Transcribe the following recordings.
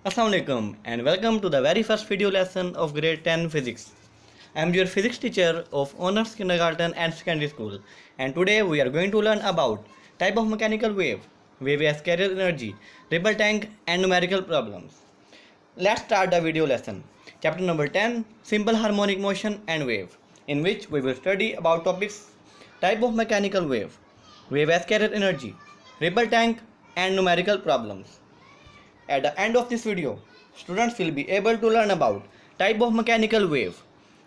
Assalamualaikum and welcome to the very first video lesson of grade 10 physics. I am your physics teacher of honors kindergarten and secondary school, and today we are going to learn about type of mechanical wave as carrier energy, ripple tank and numerical problems. Let's start the video lesson. Chapter number 10, simple harmonic motion and wave, in which we will study about topics type of mechanical wave as carrier energy, ripple tank and numerical problems. At the end of this video, students will be able to learn about type of mechanical wave,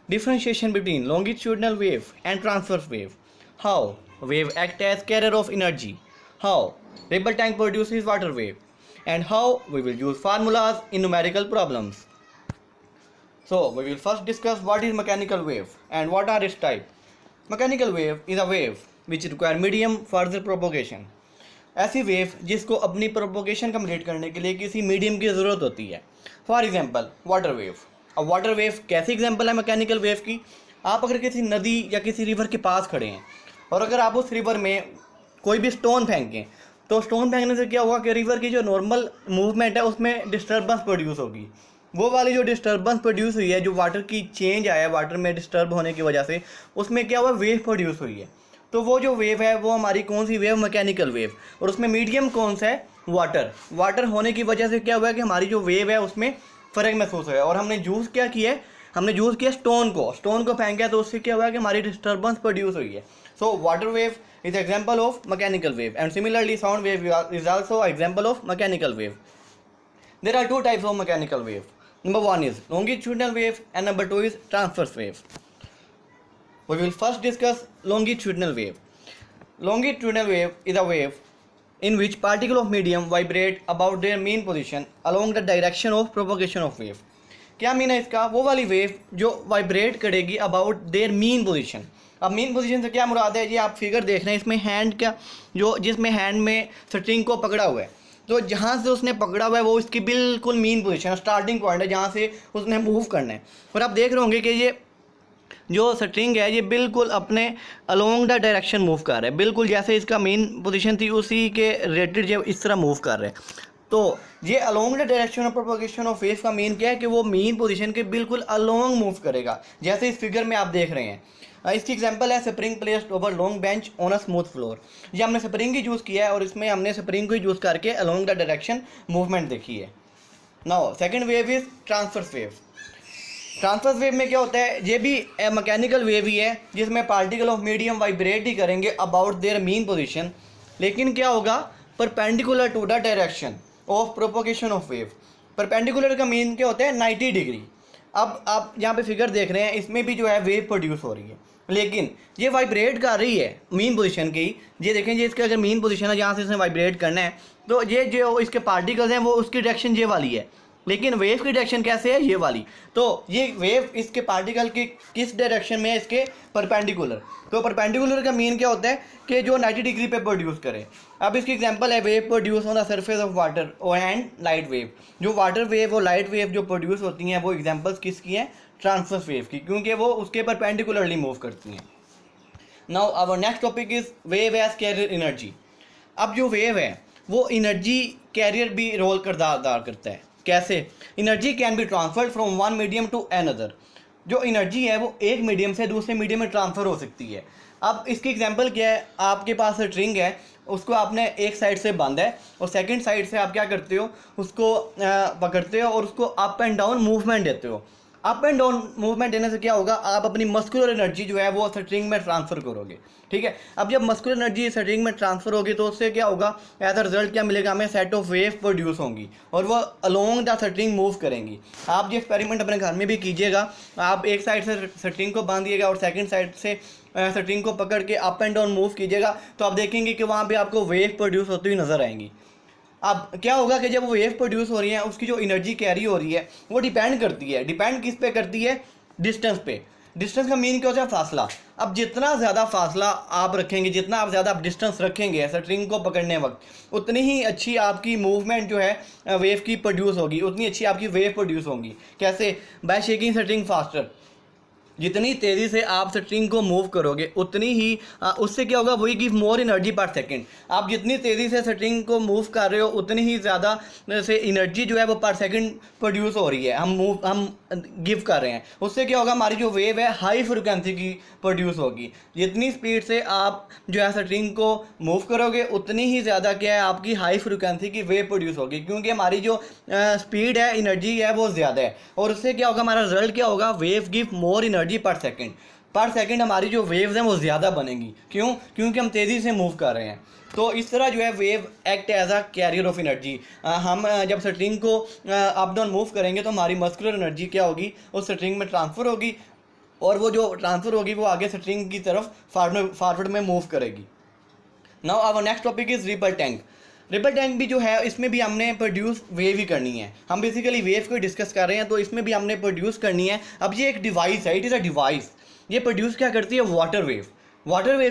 differentiation between longitudinal wave and transverse wave, how wave act as carrier of energy, how ripple tank produces water wave, and how we will use formulas in numerical problems. So, we will first discuss what is mechanical wave and what are its type. Mechanical wave is a wave which require medium for their propagation. ऐसी wave जिसको अपनी propagation complete करने के लिए किसी medium की ज़रूरत होती है. For example water wave. अब वाटर वेव कैसी एग्जांपल है मैकेनिकल वेव की? आप अगर किसी नदी या किसी रिवर के पास खड़े हैं और अगर आप उस रिवर में कोई भी स्टोन फेंकें तो स्टोन फेंकने से क्या होगा कि रिवर की जो नॉर्मल मूवमेंट है उसमें डिस्टर्बेंस प्रोड्यूस होगी. वो वाली जो डिस्टर्बेंस प्रोड्यूस हुई है, जो वाटर की चेंज आया है वाटर में डिस्टर्ब होने की वजह से, उसमें क्या हुआ, वेव प्रोड्यूस हुई है. तो वो जो वेव है वो हमारी कौन सी वेव, मैकेनिकल वेव. और उसमें मीडियम कौन सा है, वाटर होने की वजह से क्या हुआ है कि हमारी जो वेव है उसमें फ़र्क महसूस हुआ है. और हमने यूज़ क्या किया है, हमने यूज़ किया स्टोन को फेंका तो उससे क्या हुआ है कि हमारी डिस्टर्बेंस प्रोड्यूस हुई है. So water wave is example of mechanical wave and similarly sound wave is also example of mechanical wave. There are two types of mechanical wave. Number 1 is longitudinal wave and number 2 is transverse wave. We will first discuss longitudinal wave. Longitudinal wave is a wave in which particle of medium vibrate about their mean position along the direction of propagation of wave. क्या mean है इसका? वो वाली wave जो vibrate करेगी about their mean position. अब mean position से क्या मुराद है? ये आप फिगर देख रहे हैं, इसमें हैंड का जो जिसमें हैंड में स्ट्रिंग को पकड़ा हुआ है, तो जहाँ से उसने पकड़ा हुआ है वो इसकी बिल्कुल मीन पोजीशन, स्टार्टिंग पॉइंट है जहाँ से उसने मूव करना है. और आप देख रहे होंगे कि ये जो स्ट्रिंग है ये बिल्कुल अपने अलोंग द डायरेक्शन मूव कर रहा है, बिल्कुल जैसे इसका मेन पोजीशन थी उसी के रिलेटेड जो इस तरह मूव कर रहा है. तो ये along the direction of propagation of wave का मीन क्या है कि वो मेन पोजीशन के बिल्कुल अलोंग मूव करेगा, जैसे इस फिगर में आप देख रहे हैं. इसकी एग्जांपल है spring placed over long bench on a smooth floor. ये हमने स्प्रिंग ही यूज़ किया है और इसमें हमने स्प्रिंग को यूज़ करके अलोंग द डायरेक्शन मूवमेंट देखी है. Now second wave is transverse wave. Transverse wave में क्या होता है? ये भी मैकेनिकल वेव ही है जिसमें पार्टिकल ऑफ मीडियम वाइब्रेट ही करेंगे अबाउट देयर मीन पोजीशन, लेकिन क्या होगा, perpendicular to the direction of propagation of wave. Perpendicular का मीन क्या होता है? 90 डिग्री. अब आप यहाँ पे फिगर देख रहे हैं, इसमें भी जो है वेव प्रोड्यूस हो रही है, लेकिन ये वाइब्रेट कर रही है मीन पोजीशन की. ये देखें, ये इसका अगर मीन पोजीशन है जहाँ से इसने वाइब्रेट करना है, तो ये जो इसके पार्टिकल्स हैं वो उसकी डायरेक्शन ये वाली है, लेकिन वेव की डायरेक्शन कैसे है? ये वाली. तो ये वेव इसके पार्टिकल की किस डायरेक्शन में है? इसके परपेंडिकुलर. तो परपेंडिकुलर का मीन क्या होता है कि जो 90 डिग्री पे प्रोड्यूस करे. अब इसकी एग्जांपल है wave produce on the surface of water and light wave. जो वाटर वेव और लाइट वेव जो प्रोड्यूस होती हैं वो एग्जांपल्स किसकी हैं? ट्रांसवर्स वेव की, क्योंकि वो उसके परपेंडिकुलरली मूव करती हैं. Now our next topic is wave as carrier energy. अब जो वेव है वो एनर्जी कैरियर भी रोल किरदार अदा करता है. कैसे? Energy can be transferred from one medium to another. जो एनर्जी है वो एक मीडियम से दूसरे मीडियम में ट्रांसफ़र हो सकती है. अब इसकी एग्जांपल क्या है? आपके पास स्ट्रिंग है, उसको आपने एक साइड से बांधा है और सेकंड साइड से आप क्या करते हो, उसको पकड़ते हो और उसको अप एंड डाउन मूवमेंट देते हो. अप एंड डाउन मूवमेंट देने से क्या होगा, आप अपनी मस्कुलर एनर्जी जो है वो स्ट्रिंग में ट्रांसफ़र करोगे. ठीक है. अब जब मस्कुलर एनर्जी स्ट्रिंग में ट्रांसफ़र होगी तो उससे क्या होगा, एज अ रिजल्ट क्या मिलेगा हमें? सेट ऑफ वेव प्रोड्यूस होंगी और वो अलोंग द स्ट्रिंग मूव करेंगी. आप ये एक्सपेरिमेंट अपने घर में भी कीजिएगा. आप एक साइड से स्ट्रिंग को बांधिएगा और सेकंड साइड से स्ट्रिंग को पकड़ के अप एंड डाउन मूव कीजिएगा, तो आप देखेंगे कि वहाँ पे आपको वेव प्रोड्यूस होती हुई नज़र आएंगी. अब क्या होगा कि जब वो वेव प्रोड्यूस हो रही है उसकी जो एनर्जी कैरी हो रही है वो डिपेंड करती है, डिपेंड किस पे करती है? डिस्टेंस पे. डिस्टेंस का मीन क्या होता है? फासला. अब जितना ज़्यादा फासला आप रखेंगे, जितना आप ज़्यादा डिस्टेंस रखेंगे स्ट्रिंग को पकड़ने वक्त, उतनी ही अच्छी आपकी मूवमेंट जो है वेव की प्रोड्यूस होगी, उतनी अच्छी आपकी वेव प्रोड्यूस होगी. कैसे? By shaking string faster. जितनी तेज़ी से आप स्ट्रिंग को मूव करोगे उतनी ही उससे क्या होगा, वही गिव मोर एनर्जी पर सेकंड। आप जितनी तेज़ी से स्ट्रिंग को मूव कर रहे हो उतनी ही ज़्यादा से एनर्जी जो है वो पर सेकंड प्रोड्यूस हो रही है, हम गिव कर रहे हैं। उससे क्या होगा, हमारी जो वेव है हाई फ्रिक्वेंसी की प्रोड्यूस होगी। जितनी स्पीड से आप जो है स्ट्रिंग को मूव करोगे उतनी ही ज़्यादा क्या है, आपकी हाई फ्रिक्वेंसी की वेव प्रोड्यूस होगी, क्योंकि हमारी जो स्पीड है, एनर्जी है, वो ज़्यादा है। और उससे क्या होगा, हमारा रिजल्ट क्या होगा, वेव गिव मोर एनर्जी पर सेकंड हमारी जो वेव्स हैं वो ज़्यादा बनेंगी। क्यों? क्योंकि हम तेज़ी से मूव कर रहे हैं। तो इस तरह जो है wave act as a carrier of energy. हम जब स्ट्रिंग को अप डाउन मूव करेंगे तो हमारी मस्कुलर एनर्जी क्या होगी, उस स्ट्रिंग में ट्रांसफ़र होगी, और वो जो ट्रांसफ़र होगी वो आगे स्ट्रिंग की तरफ फॉरवर्ड में मूव करेगी। Now our next topic is ripple tank. Ripple tank भी जो है इसमें भी हमने प्रोड्यूस वेव ही करनी है। हम बेसिकली वेव को डिस्कस कर रहे हैं, तो इसमें भी हमने प्रोड्यूस करनी है। अब ये एक डिवाइस है, इट इज़ अ डिवाइस। ये प्रोड्यूस क्या करती है, वाटर वेव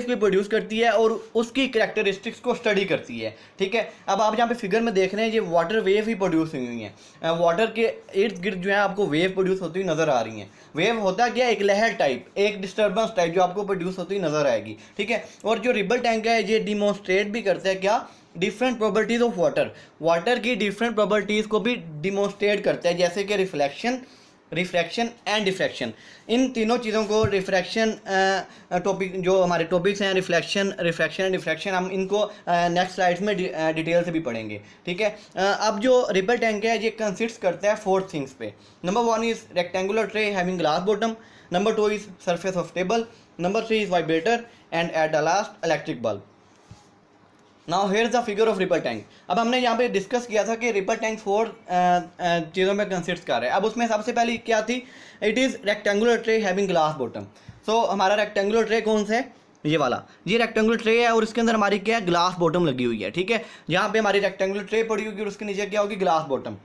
को प्रोड्यूस करती है और उसकी करैक्टरिस्टिक्स को स्टडी करती है। ठीक है, अब आप यहाँ पे फिगर में देख रहे हैं ये वाटर वेव ही प्रोड्यूस हुई हुई हैं। वाटर के इर्द गिर्द जो है आपको वेव प्रोड्यूस होती हुई नज़र आ रही हैं। वेव होता क्या, एक लहर टाइप, एक डिस्टर्बेंस टाइप जो आपको प्रोड्यूस होती हुई नज़र आएगी। ठीक है, और जो रिपल टैंक है ये डिमॉन्स्ट्रेट भी करता है क्या, डिफरेंट प्रॉपर्टीज़ ऑफ वाटर की डिफरेंट प्रॉपर्टीज़ को भी डिमॉन्स्ट्रेट करता है, जैसे कि रिफ्रैक्शन एंड डिफ्रैक्शन। इन तीनों चीज़ों को रिफ्रैक्शन टॉपिक जो हमारे टॉपिक्स हैं, रिफ्रैक्शन एंड डिफ्रैक्शन, हम इनको नेक्स्ट स्लाइड्स में डिटेल से भी पढ़ेंगे। ठीक है, अब जो रिपल टैंक है ये कंसिस्ट करता है 4 थिंग्स पे। Number 1 is rectangular tray having glass bottom, number 2 is surface of table, number 3 is vibrator and at the last electric bulb. Now here is the figure of ripple tank. अब हमने यहाँ पे discuss किया था कि ripple tank 4 चीज़ों में consist कर रहा है। अब उसमें सबसे पहले क्या थी, it is rectangular tray having glass bottom. So हमारा रेक्टेंगुलर ट्रे कौन सा है, ये वाला, ये रेक्टेंगुलर ट्रे है और इसके अंदर हमारी क्या है, ग्लास बॉटम लगी हुई है। ठीक है, यहाँ पे हमारी रेक्टेंगुलर ट्रे पड़ी होगी और उसके नीचे क्या होगी, ग्लास बॉटम।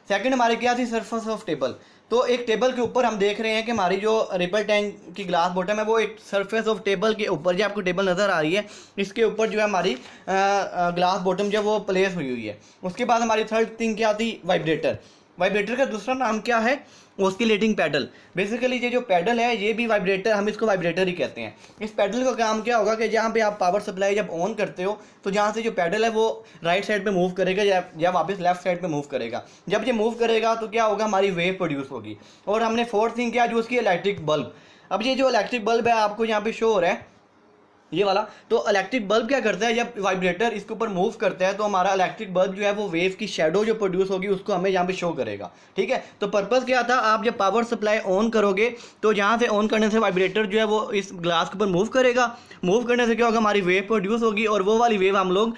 सेकंड हमारी क्या थी, सरफेस ऑफ टेबल। तो एक टेबल के ऊपर हम देख रहे हैं कि हमारी जो रिपल टैंक की ग्लास बॉटम है वो एक सरफेस ऑफ टेबल के ऊपर, जो आपको टेबल नज़र आ रही है इसके ऊपर जो है हमारी ग्लास बॉटम जो वो प्लेस हुई है। उसके बाद हमारी थर्ड थिंग क्या थी, वाइब्रेटर का दूसरा नाम क्या है, ऑस्किलेटिंग पैडल। बेसिकली ये जो पैडल है ये भी वाइब्रेटर, हम इसको वाइब्रेटर ही कहते हैं। इस पैडल का काम क्या होगा कि जहाँ पे आप पावर सप्लाई जब ऑन करते हो तो जहाँ से जो पैडल है वो राइट साइड पे मूव करेगा या वापस लेफ्ट साइड पे मूव करेगा। जब ये मूव करेगा तो क्या होगा, हमारी वेव प्रोड्यूस होगी। और हमने फोर्थ थिंग क्या, जो उसकी इलेक्ट्रिक बल्ब। अब ये जो इलेक्ट्रिक बल्ब है आपको यहाँ पे शो हो रहा है, ये वाला, तो इलेक्ट्रिक बल्ब क्या करता है, जब वाइब्रेटर इसके ऊपर मूव करता है तो हमारा इलेक्ट्रिक बल्ब जो है वो वेव की शेडो जो प्रोड्यूस होगी उसको हमें यहाँ पे शो करेगा। ठीक है, तो पर्पस क्या था, आप जब पावर सप्लाई ऑन करोगे तो यहाँ से ऑन करने से वाइब्रेटर जो है वो इस ग्लास के ऊपर मूव करेगा। मूव करने से क्या होगा, हमारी वेव प्रोड्यूस होगी और वो वाली वेव हम लोग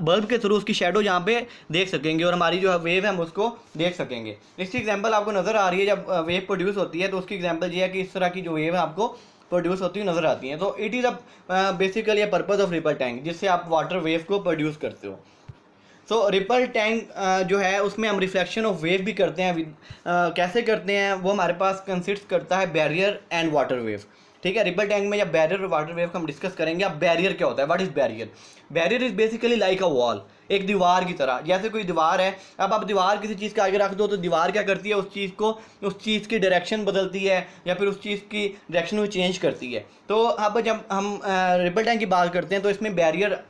बल्ब के थ्रू उसकी शेडो यहाँ पे देख सकेंगे और हमारी जो वेव है हम उसको देख सकेंगे। इसकी एग्जाम्पल आपको नज़र आ रही है, जब वेव प्रोड्यूस होती है तो उसकी एग्जाम्पल ये है कि इस तरह की जो वेव है आपको प्रोड्यूस होती हुई नज़र आती हैं। तो it is a basically a purpose of ripple tank, जिससे आप वाटर वेव को प्रोड्यूस करते हो। सो रिपल टैंक जो है उसमें हम रिफ्लेक्शन ऑफ वेव भी करते हैं। कैसे करते हैं, वो हमारे पास कंसिस्ट करता है बैरियर एंड वाटर वेव। ठीक है, रिपल टैंक में जब बैरियर और वाटर वेव का हम डिस्कस करेंगे। अब बैरियर क्या होता है, what is barrier? Barrier is basically like a wall, एक दीवार की तरह। जैसे कोई दीवार है, अब आप दीवार किसी चीज़ के आगे रख दो तो दीवार क्या करती है, उस चीज़ की डायरेक्शन बदलती है या फिर उस चीज़ की डायरेक्शन को चेंज करती है। तो अब जब हम रिपल टैंक की बात करते हैं तो इसमें बैरियर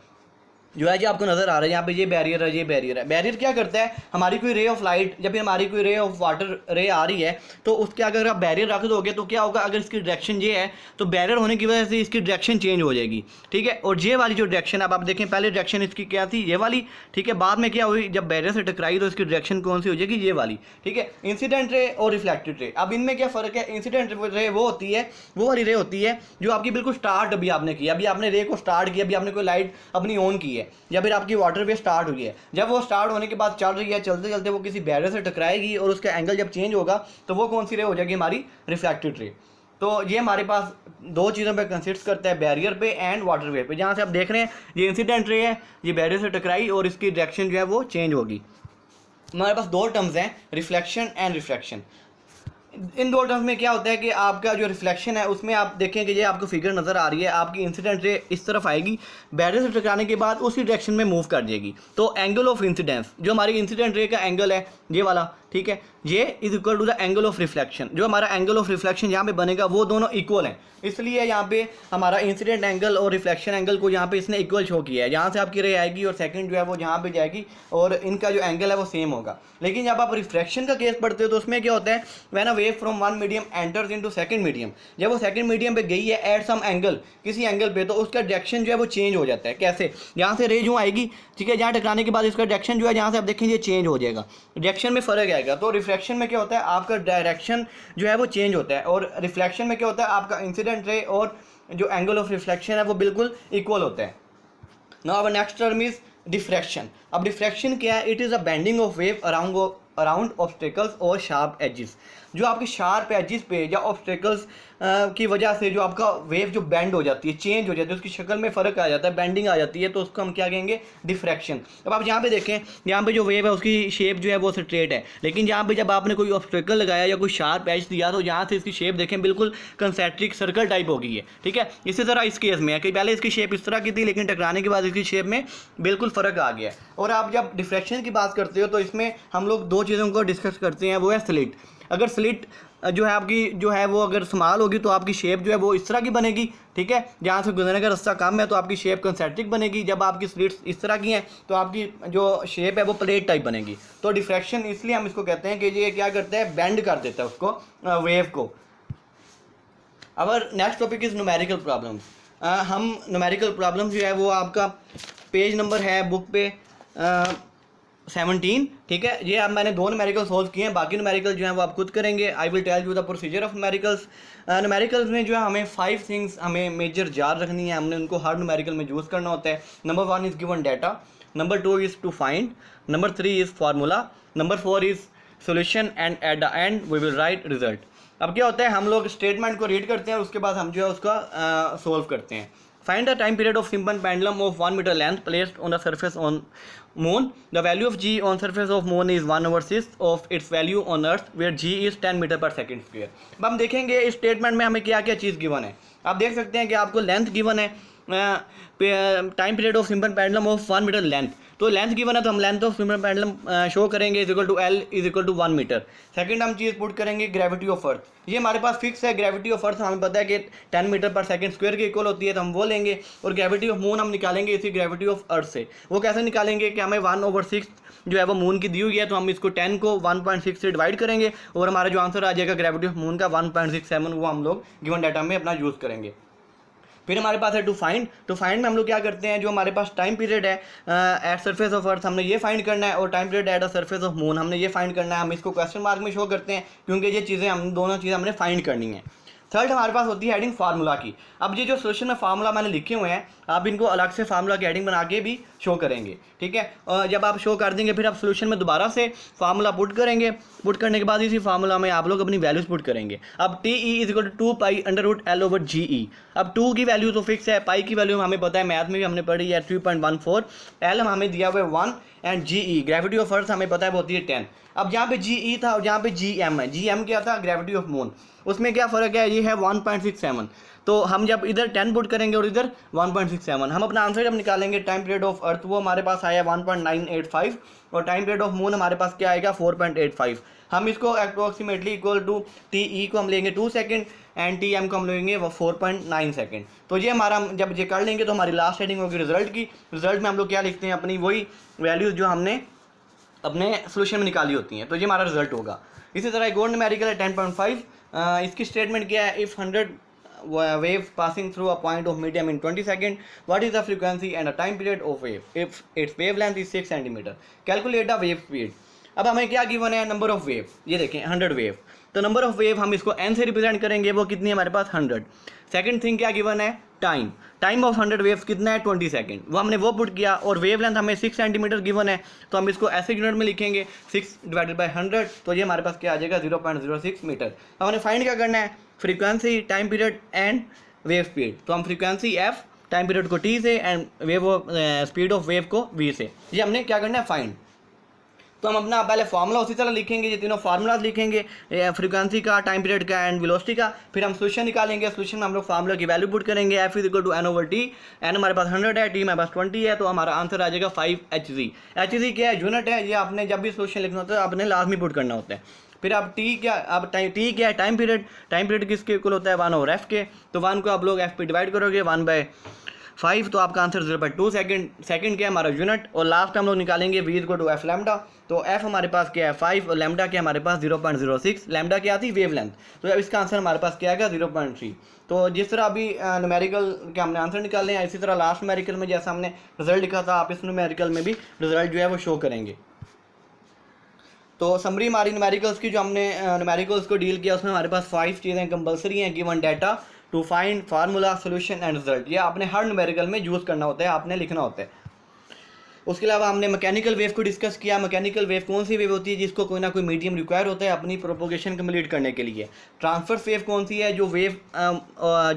जो है, जो आपको नज़र आ रहा है यहाँ पे, ये बैरियर है, ये बैरियर है। बैरियर क्या करता है, हमारी कोई रे ऑफ लाइट, जब भी हमारी कोई रे ऑफ वाटर रे आ रही है तो उसके अगर आप बैरियर रख दोगे तो क्या होगा, अगर इसकी डायरेक्शन ये है तो बैरियर होने की वजह से इसकी डायरेक्शन चेंज हो जाएगी। ठीक है, और ये वाली जो डायरेक्शन, अब आप देखें पहले डायरेक्शन इसकी क्या थी, ये वाली। ठीक है, बाद में क्या हुई, जब बैरियर से टकराई तो इसकी डायरेक्शन कौन सी हो जाएगी, ये वाली। ठीक है, इंसिडेंट रे और रिफ्लेक्टेड रे, अब इनमें क्या फ़र्क है। इंसिडेंट रे वो होती है, वो वाली रे होती है जो आपकी बिल्कुल स्टार्ट अभी आपने किया, अभी आपने रे को स्टार्ट किया, अभी आपने कोई लाइट अपनी ऑन की है या फिर आपकी वाटर वेव स्टार्ट हुई है। जब वो स्टार्ट होने के बाद चल रही है, चलते चलते वो किसी बैरियर से टकराएगी और उसका एंगल जब चेंज होगा तो वो कौन सी रे हो जाएगी, हमारी रिफ्लेक्टेड रे। तो ये हमारे पास दो चीज़ों पे कंसिस्ट करता है, बैरियर पे एंड वाटर वेव पे। जहाँ से आप देख रहे हैं ये इंसिडेंट रे है, ये बैरियर से टकराई और इसकी डायरेक्शन जो है वो चेंज होगी। हमारे पास दो टर्म्स हैं, रिफ्लेक्शन एंड रिफ्रैक्शन। इन दो टर्म्स में क्या होता है कि आपका जो रिफ्लेक्शन है उसमें आप देखें कि ये आपको फिगर नज़र आ रही है, आपकी इंसिडेंट रे इस तरफ आएगी, बैरियर से टकराने के बाद उसी डायरेक्शन में मूव कर जाएगी। तो एंगल ऑफ इंसिडेंस जो हमारी इंसिडेंट रे का एंगल है ये वाला, ठीक है, ये is equal to the angle of reflection. जो हमारा एंगल ऑफ रिफ्लेक्शन यहाँ पे बनेगा वो दोनों इक्वल हैं, इसलिए यहाँ पे हमारा इंसिडेंट एंगल और रिफ्लेक्शन एंगल को यहाँ पे इसने इक्वल शो किया है। यहाँ से आपकी रे आएगी और सेकंड जो है वो यहाँ पे जाएगी और इनका जो एंगल है वो सेम होगा। लेकिन जब आप रिफ्लेक्शन का केस पढ़ते हो तो उसमें क्या होता है, when a wave from one medium enters into second medium, जब वो सेकंड मीडियम पे गई है एट सम एंगल, किसी एंगल पे, तो उसका डायरेक्शन जो है वो चेंज हो जाता है। कैसे? यहाँ से रे जो आएगी, ठीक है, जहाँ टकराने के बाद इसका डायरेक्शन जो है जहाँ से आप देखेंगे चेंज हो जाएगा, डायरेक्शन में फ़र्क आएगा। तो रिफ्लेक्शन में क्या होता है, आपका डायरेक्शन जो है वो चेंज होता है, और रिफ्लेक्शन में क्या होता है, आपका इंसिडेंट रे और जो एंगल ऑफ रिफ्लेक्शन है वो बिल्कुल इक्वल होता है। Now our next term is diffraction. अब डिफ्रैक्शन क्या है? It is a bending of wave around obstacles और शार्प एजिस। जो आपके शार्प एजिस पे या ऑब्स्टेकल्स की वजह से जो आपका वेव जो बेंड हो जाती है, चेंज हो जाती है, उसकी शक्ल में फ़र्क आ जाता है, बेंडिंग आ जाती है, तो उसको हम क्या कहेंगे? डिफ्रैक्शन। अब आप यहाँ पे देखें, यहाँ पे जो वेव है उसकी शेप जो है वो स्ट्रेट है, लेकिन यहाँ पे जब आपने कोई ऑब्स्टेकल लगाया या कोई शार्प एज दिया तो यहाँ से इसकी शेप देखें बिल्कुल कंसेंट्रिक सर्कल टाइप हो गई है, ठीक है। इसी तरह इस केस में है कि पहले इसकी शेप इस तरह की थी, लेकिन टकराने के बाद इसकी शेप में बिल्कुल फ़र्क आ गया है। और आप जब डिफ्रैक्शन की बात करते हो तो इसमें हम लोग दो चीज़ों को डिस्कस करते हैं, वो है स्लिट। अगर स्लिट जो है आपकी जो है वो अगर स्मॉल होगी तो आपकी शेप जो है वो इस तरह की बनेगी, ठीक है, जहाँ से गुजरने का रास्ता कम है तो आपकी शेप कंसेंट्रिक बनेगी। जब आपकी स्लिट्स इस तरह की हैं तो आपकी जो शेप है वो प्लेट टाइप बनेगी। तो डिफ्रैक्शन इसलिए हम इसको कहते हैं कि ये क्या करता है, बेंड कर देता है उसको, वेव को। Our next topic is numerical problems. हम न्यूमेरिकल प्रॉब्लम जो है वो आपका पेज नंबर है बुक पे 17, ठीक है। ये अब मैंने दो न्यूमेरिकल सोल्व किए हैं, बाकी न्यूमेरिकल जो है वो आप खुद करेंगे। I will tell you the procedure of numericals. Numericals में जो है हमें 5 थिंग्स हमें मेजर याद रखनी है, हमने उनको हर न्यूमेरिकल में यूज़ करना होता है। Number 1 is given data, number 2 is to find, number 3 is formula, number 4 is solution, and at the end we will write result. अब क्या होता है, हम लोग स्टेटमेंट को रीड करते हैं और उसके बाद हम जो है उसका सोल्व करते हैं। Find the time period of simple pendulum of 1 meter length placed on the surface on moon. The value of g on surface of moon is 1/6 of its value on earth where g is 10 metre पर second square. अब हम देखेंगे इस statement में हमें क्या क्या चीज़ given है। आप देख सकते हैं कि आपको लेंथ गिवन है, time period of simple pendulum of 1 metre length, तो लेंथ गिवन है तो हम length of simple pendulum show करेंगे is equal to L is equal to 1 metre. Second हम चीज़ पुट करेंगे ग्रेविटी ऑफ अर्थ, ये हमारे पास फिक्स है। ग्रेविटी ऑफ अर्थ हमें पता है कि 10 मीटर पर सेकंड स्क्वायर के इक्वल होती है, तो हम वो लेंगे। और ग्रेविटी ऑफ मून हम निकालेंगे इसी ग्रेविटी ऑफ अर्थ से। वो कैसे निकालेंगे कि हमें 1/6 जो है वो मून की दी हुई है, तो हम इसको 10 को 1.6 से डिवाइड करेंगे और हमारा जो आंसर आ जाएगा ग्रेविटी ऑफ मून का 1.67, वो हम लोग गिवन डाटा में अपना यूज़ करेंगे। फिर हमारे पास है टू फाइंड। टू फाइंड में हम लोग क्या करते हैं, जो हमारे पास टाइम पीरियड है एट सरफेस ऑफ अर्थ हमने ये फाइंड करना है, और time period at the surface of moon हमने ये फाइंड करना है। हम इसको क्वेश्चन मार्क में शो करते हैं क्योंकि ये चीज़ें हम दोनों चीज़ें हमने फाइंड करनी है। थर्ड हमारे पास होती है हेडिंग फार्मूला की। अब ये जो सोल्यूशन में फार्मूला मैंने लिखे हुए हैं, आप इनको अलग से फार्मूला की हेडिंग बना के भी शो करेंगे, ठीक है। और जब आप शो कर देंगे फिर आप सोल्यूशन में दोबारा से फार्मूला पुट करेंगे। पुट करने के बाद इसी फार्मूला में आप लोग अपनी वैल्यूज पुट करेंगे। अब T E is equal to 2 pi √L/GE। अब 2 की वैल्यू तो फिक्स है, पाई की वैल्यू हमें पता है, मैथ में भी हमने पढ़ी है 3.14, एल हमें दिया हुआ है 1, and GE gravity of earth हमें पता है होती है 10। अब जहाँ पे GE था और जहाँ पे GM है, GM क्या था, ग्रेविटी ऑफ मून, उसमें क्या फ़र्क है, ये है 1.67। तो हम जब इधर 10 पुट करेंगे और इधर 1.67, हम अपना आंसर जब निकालेंगे टाइम पीरियड ऑफ अर्थ वो हमारे पास आया 1.985, और टाइम पीरियड ऑफ मून हमारे पास क्या आएगा 4.85। हम इसको अप्रोक्सीमेटली इक्वल टू TE को हम लेंगे 2 सेकेंड एंड TM को हम लेंगे 4.9 सेकेंड। तो ये हमारा जब ये कर लेंगे तो हमारी लास्ट हेडिंग होगी रिजल्ट की। रिजल्ट में हम लोग क्या लिखते हैं, अपनी वही वैल्यूज़ जो हमने अपने सोल्यूशन में निकाली होती हैं, तो ये हमारा रिजल्ट होगा। इसी तरह एक और न्यूमेरिकल है 10.5। इसकी स्टेटमेंट क्या है, if 100 waves passing through a point of medium in 20 seconds, what is the frequency and the time period of wave if its wavelength is 6 centimeter? Calculate the wave speed। अब हमें क्या given है, number of wave, ये देखें 100 wave, तो number of wave हम इसको n से रिप्रेजेंट करेंगे, वो कितनी है हमारे पास 100। सेकंड थिंग क्या गिवन है, टाइम, टाइम ऑफ 100 वेव्स कितना है 20 सेकंड, वो हमने वो पुट किया। और वेव लेंथ हमें 6 सेंटीमीटर गिवन है, तो हम इसको ऐसे यूनिट में लिखेंगे 6 डिवाइडेड बाई 100, तो ये हमारे पास क्या आ जाएगा 0.06 मीटर। हमने फाइंड क्या करना है, frequency, time period and wave speed. तो हम फ्रीक्वेंसी f, टाइम पीरियड को t से, and wave speed of wave को v से, ये हमने क्या करना है फाइंड। तो हम अपना पहले फार्मूला उसी तरह लिखेंगे, ये तीनों फार्मूलाज लिखेंगे, फ्रीक्वेंसी का, टाइम पीरियड का एंड वेलोसिटी का। फिर हम सोल्यूशन निकालेंगे, सोल्यूशन में हम लोग फार्मूला की वैल्यू पुट करेंगे, F is equal to N/T। N हमारे पास 100 है, टी हमारे पास 20 है, तो हमारा आंसर आ जाएगा 5 Hg क्या है? यूनिट है। ये आपने जब भी सोल्यूशन लिखना होता है आपने लाजमी पुट करना होता है। फिर आप टी क्या, अब टी क्या है? टाइम पीरियड किसके इक्वल होता है? 1/f के। तो 1 को आप लोग f पे डिवाइड करोगे 1/5, तो आपका आंसर 0.2 सेकंड क्या है? हमारा यूनिट। और लास्ट हम लोग निकालेंगे v equal to f lambda. तो f हमारे पास क्या है? 5 और लैम्डा क्या हमारे पास 0.06। लैम्डा क्या आती है? Wave length. तो अब इसका आंसर हमारे पास क्या आएगा? 0.3। तो जिस तरह अभी न्यूमेरिकल के हमने आंसर निकाले हैं, इसी तरह लास्ट न्यूमेरिकल में जैसा हमने रिजल्ट लिखा था, आप इस न्यूमेरिकल में भी रिजल्ट जो है वो शो करेंगे। तो समरी हमारी न्यूमेरिकल्स की, जो हमने न्यूमेरिकल्स को डील किया, उसमें हमारे पास 5 चीज़ें कंपलसरी हैं। Given data, to find, formula, solution and result. ये आपने हर न्यूमेरिकल में यूज़ करना होता है, आपने लिखना होता है। उसके अलावा हमने मैकेनिकल वेव को डिस्कस किया। मैकेनिकल वेव कौन सी वेव होती है? जिसको कोई ना कोई मीडियम रिक्वायर होता है अपनी प्रोपोगेशन कंप्लीट करने के लिए। ट्रांसफर वेव कौन सी है? जो वेव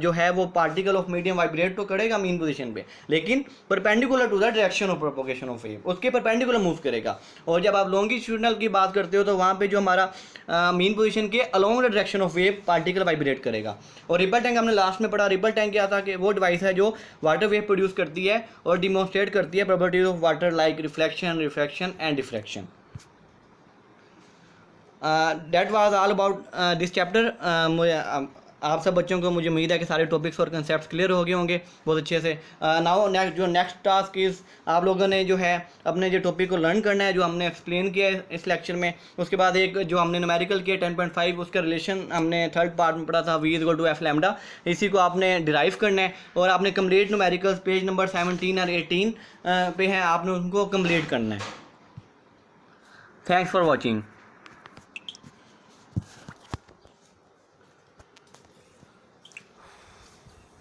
जो है वो पार्टिकल ऑफ मीडियम वाइब्रेट तो करेगा मीन पोजीशन पे, लेकिन perpendicular to the direction of propagation of wave, उसके परपेंडिकुलर मूव करेगा। और जब आप लॉन्गिट्यूडनल की बात करते हो तो वहाँ पे जो हमारा मीन पोजीशन के along the direction of wave particle vibrate करेगा। और रिपल टैंक हमने लास्ट में पढ़ा। रिपल टैंक क्या था? कि वो डिवाइस है जो वाटर वेव प्रोड्यूस करती है और डिमॉन्स्ट्रेट करती है properties of water like reflection, refraction and diffraction. That was all about this chapter. आप सब बच्चों को मुझे उम्मीद है कि सारे टॉपिक्स और कंसेप्ट्स क्लियर हो गए होंगे बहुत अच्छे से। नाउ नेक्स्ट टास्क इज़, आप लोगों ने जो है अपने जो टॉपिक को लर्न करना है, जो हमने एक्सप्लेन किया है इस लेक्चर में। उसके बाद एक जो हमने न्यूमेरिकल किया 10.5, उसका रिलेशन हमने थर्ड पार्ट में पढ़ा था, v equal to f lambda. इसी को आपने डिराइव करना है और आपने कंप्लीट न्यूमेरिकल्स पेज नंबर 17 और 18 पे हैं, आपने उनको कंप्लीट करना है। Thanks for watching.